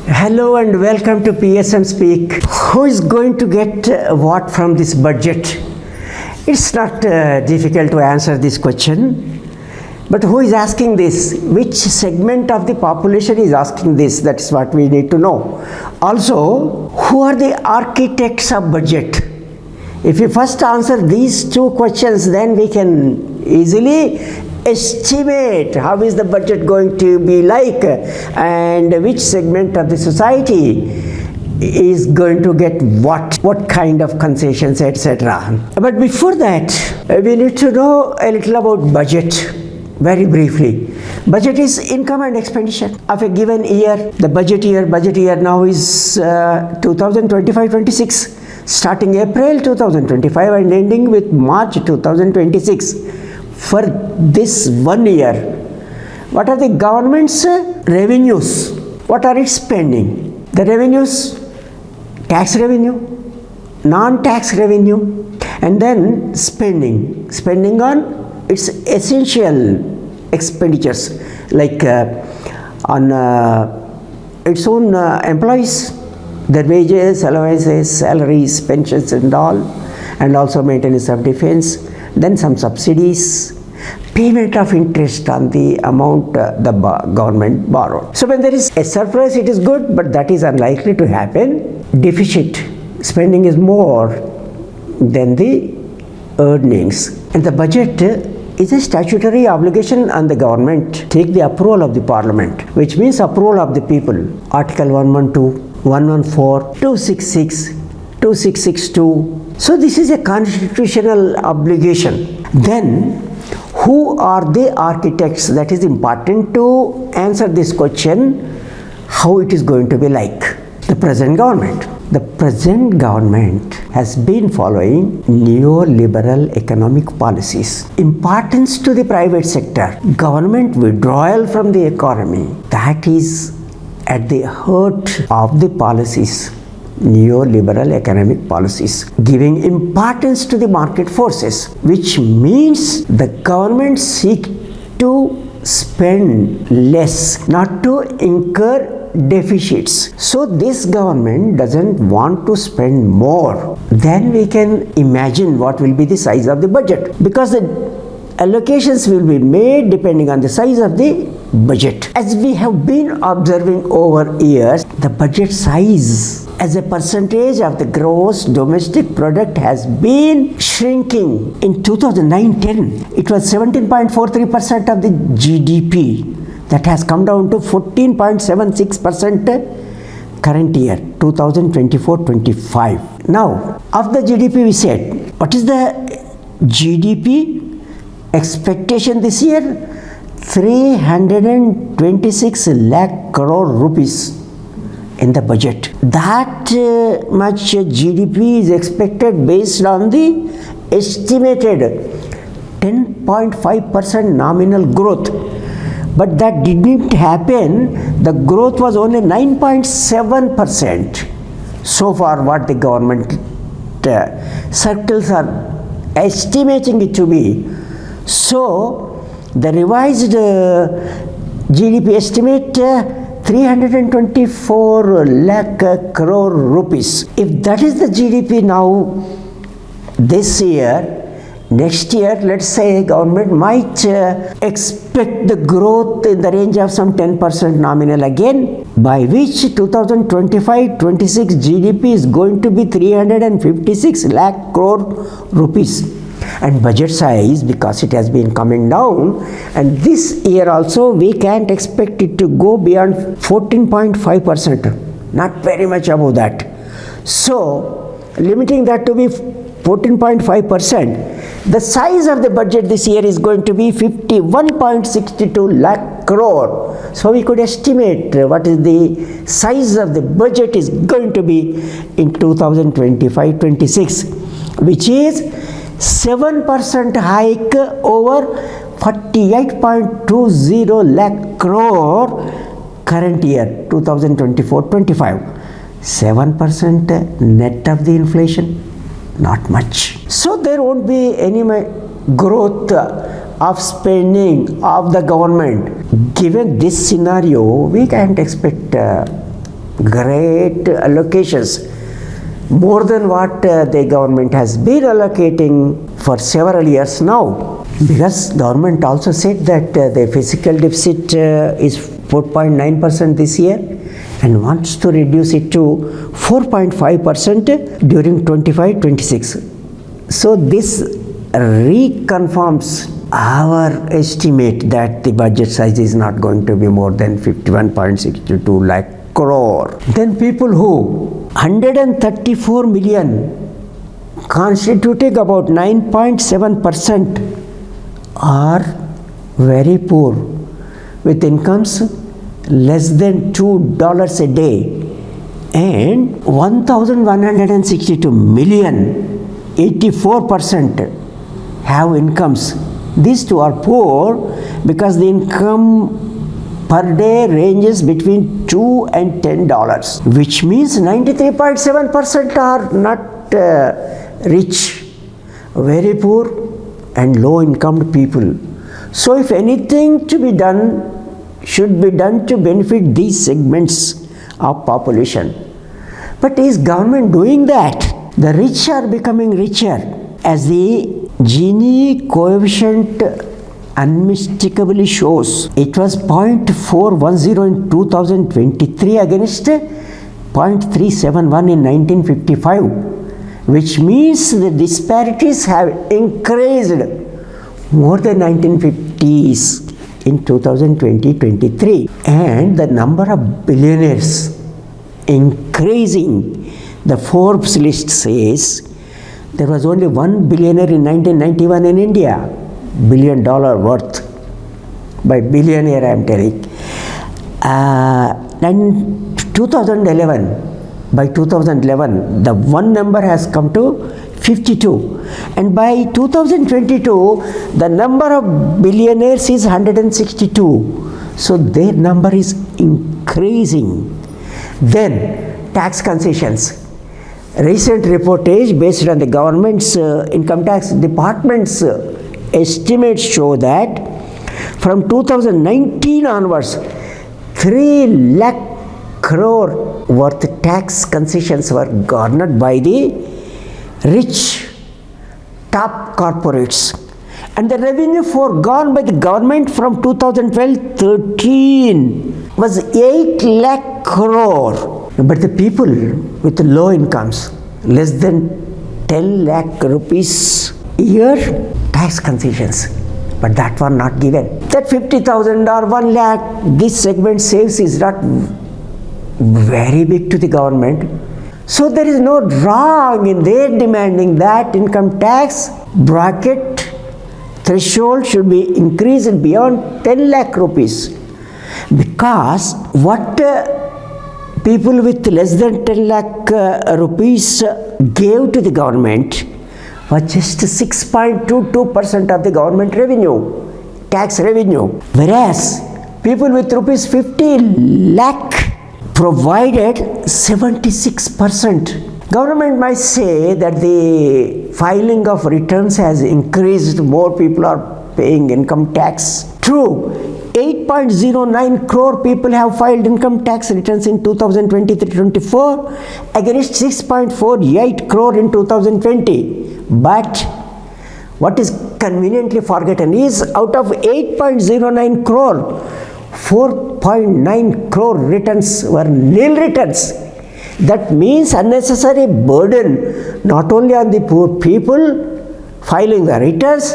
Hello and welcome to PSM Speak. Who is going to get what from this budget? It's not difficult to answer this question. But who is asking this? Which segment of the population is asking this? That's what we need to know. Also, who are the architects of budget? If you first answer these two questions, then we can easily estimate how is the budget going to be like and which segment of the society is going to get what kind of concessions, etc. But before that, we need to know a little about budget. Very briefly, budget is income and expenditure of a given year. The budget year now is 2025-26, starting April 2025 and ending with March 2026. For this 1 year, what are the government's revenues? What are its spending? The revenues, tax revenue, non-tax revenue, and then spending on its essential expenditures like on its own employees, their wages, allowances, salaries, pensions and all, and also maintenance of defense, then some subsidies, payment of interest on the amount the government borrowed. So when there is a surplus, it is good, but that is unlikely to happen. Deficit, spending is more than the earnings. And the budget is a statutory obligation on the government. Take the approval of the parliament, which means approval of the people. Article 112, 114, 266, 2662. So this is a constitutional obligation. Then who are the architects? That is important to answer this question, how it is going to be like. The present government. The present government has been following neoliberal economic policies. Importance to the private sector, government withdrawal from the economy, that is at the heart of the policies, neoliberal economic policies. Giving importance to the market forces, which means the government seek to spend less, not to incur deficits. So this government doesn't want to spend more. Then we can imagine what will be the size of the budget, because the allocations will be made depending on the size of the budget. As we have been observing over years, the budget size as a percentage of the gross domestic product has been shrinking. In 2009-10, it was 17.43% of the GDP. That has come down to 14.76% current year, 2024-25. Now, of the GDP we said, what is the GDP expectation this year? 326 lakh crore rupees in the budget. That much GDP is expected based on the estimated 10.5% nominal growth. But that didn't happen. The growth was only 9.7%. So far, what the government circles are estimating it to be. So, the revised GDP estimate 324 lakh crore rupees. If that is the GDP now this year, next year, let's say government might expect the growth in the range of some 10% nominal again, by which 2025-26 GDP is going to be 356 lakh crore rupees. And budget size, because it has been coming down, and this year also we can't expect it to go beyond 14.5%, not very much above that. So, limiting that to be 14.5%, the size of the budget this year is going to be 51.62 lakh crore. So we could estimate what is the size of the budget is going to be in 2025-26, which is 7% hike over 48.20 lakh crore current year, 2024-25. 7% net of the inflation. Not much. So there won't be any growth of spending of the government. Given this scenario, we can't expect great allocations, more than what the government has been allocating for several years now. Because government also said that the fiscal deficit is 4.9% this year and wants to reduce it to 4.5% during 25-26. So this reconfirms our estimate that the budget size is not going to be more than 51.62 lakh crore. Then people who 134 million, constituting about 9.7%, are very poor with incomes less than $2 a day, and 1,162 million, 84%, have incomes. These two are poor because the income per day ranges between $2 and $10, which means 93.7% are not rich, very poor and low income people. So if anything to be done, should be done to benefit these segments of population. But is government doing that? The rich are becoming richer as the Gini coefficient unmistakably shows. It was 0.410 in 2023 against 0.371 in 1955. Which means the disparities have increased more than 1950s in 2020-23, and the number of billionaires increasing. The Forbes list says there was only one billionaire in 1991 in India, $1 billion worth. By billionaire I am telling. And 2011. By 2011, the one number has come to 52. And by 2022, the number of billionaires is 162. So their number is increasing. Then, tax concessions. Recent reportage based on the government's income tax department's estimates show that from 2019 onwards, 3 lakh crore worth tax concessions were garnered by the rich top corporates, and the revenue foregone by the government from 2012-13 was 8 lakh crore. But the people with low incomes, less than 10 lakh rupees a year, tax concessions, but that were not given. That 50,000 or 1 lakh this segment saves is not very big to the government. So there is no wrong in their demanding that income tax bracket threshold should be increased beyond 10 lakh rupees, because what people with less than 10 lakh rupees gave to the government was just 6.22% of the government revenue, tax revenue, whereas people with rupees 50 lakh provided 76%. Government might say that the filing of returns has increased, more people are paying income tax. True, 8.09 crore people have filed income tax returns in 2023-24 against 6.48 crore in 2020. But what is conveniently forgotten is out of 8.09 crore, 4.9 crore returns were nil returns. That means unnecessary burden not only on the poor people filing the returns,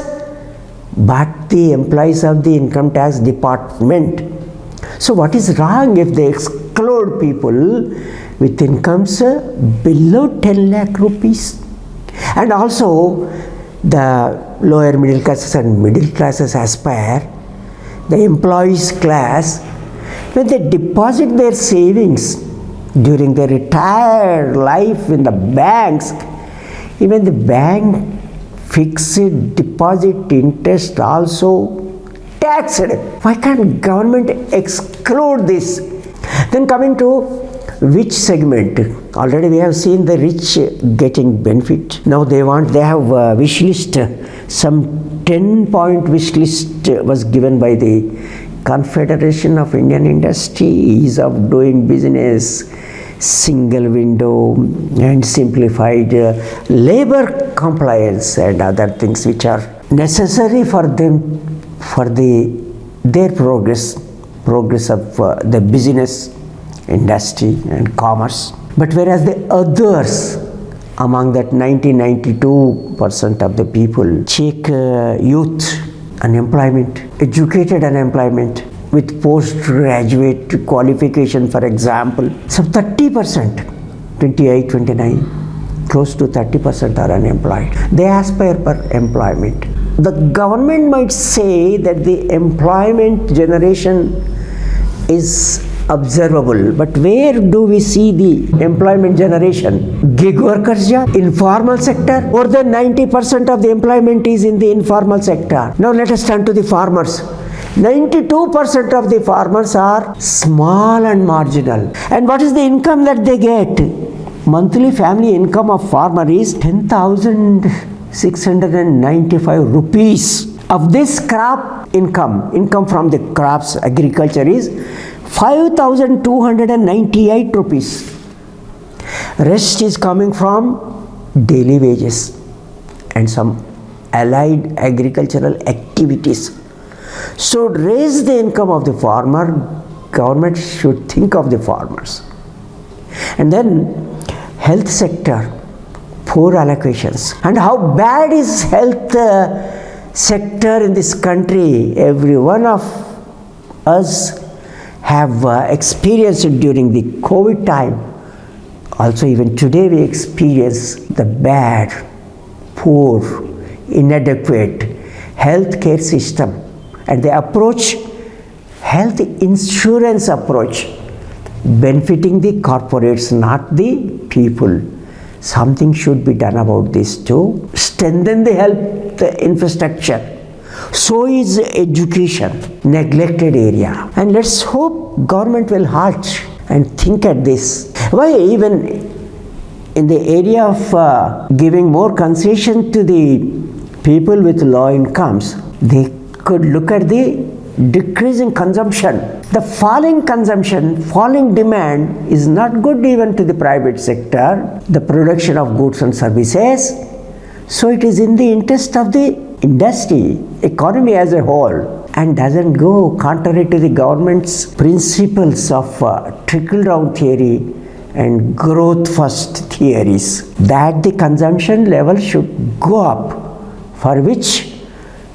but the employees of the income tax department. So what is wrong if they exclude people with incomes below 10 lakh rupees? And also the lower middle classes and middle classes aspire, the employees class, when they deposit their savings during their retired life in the banks, even the bank fixed deposit interest also taxed. Why can't government exclude this? Then coming to which segment? Already we have seen the rich getting benefit. Now they have a wish list. Some 10-point wish list was given by the Confederation of Indian Industry, Ease of Doing Business, single window and simplified labor compliance and other things which are necessary for them for their progress of the business, industry and commerce. But whereas the others, among that 92% of the people, check youth unemployment, educated unemployment with postgraduate qualification, for example. So 30%, 28, 29, close to 30% are unemployed. They aspire for employment. The government might say that the employment generation is observable, but where do we see the employment generation? Gig workers job, informal sector. More than 90% of the employment is in the informal sector. Now let us turn to the farmers. 92% of the farmers are small and marginal. And what is the income that they get? Monthly family income of farmer is 10,695 rupees. Of this crop income from the crops, agriculture is 5,298 rupees. Rest is coming from daily wages and some allied agricultural activities. So raise the income of the farmer, government should think of the farmers. And then health sector, poor allocations. And how bad is health sector in this country? Every one of us have experienced it during the COVID time. Also even today we experience the bad, poor, inadequate healthcare system. And the approach, health insurance approach, benefiting the corporates, not the people. Something should be done about this to strengthen the health infrastructure. So is education, neglected area. And let's hope government will halt and think at this. Why even in the area of giving more concession to the people with low incomes, they could look at the decreasing consumption. The falling consumption, falling demand is not good even to the private sector, the production of goods and services. So it is in the interest of the industry, economy as a whole, and doesn't go contrary to the government's principles of trickle-down theory and growth-first theories, that the consumption level should go up, for which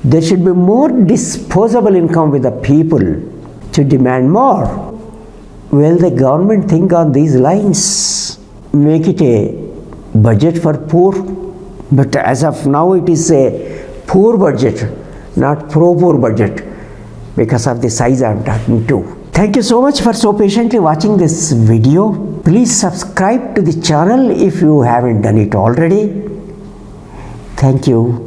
there should be more disposable income with the people to demand more. Will the government think on these lines? Make it a budget for poor? But as of now it is a poor budget, not pro-poor budget, because of the size I am talking to. Thank you so much for so patiently watching this video. Please subscribe to the channel if you haven't done it already. Thank you.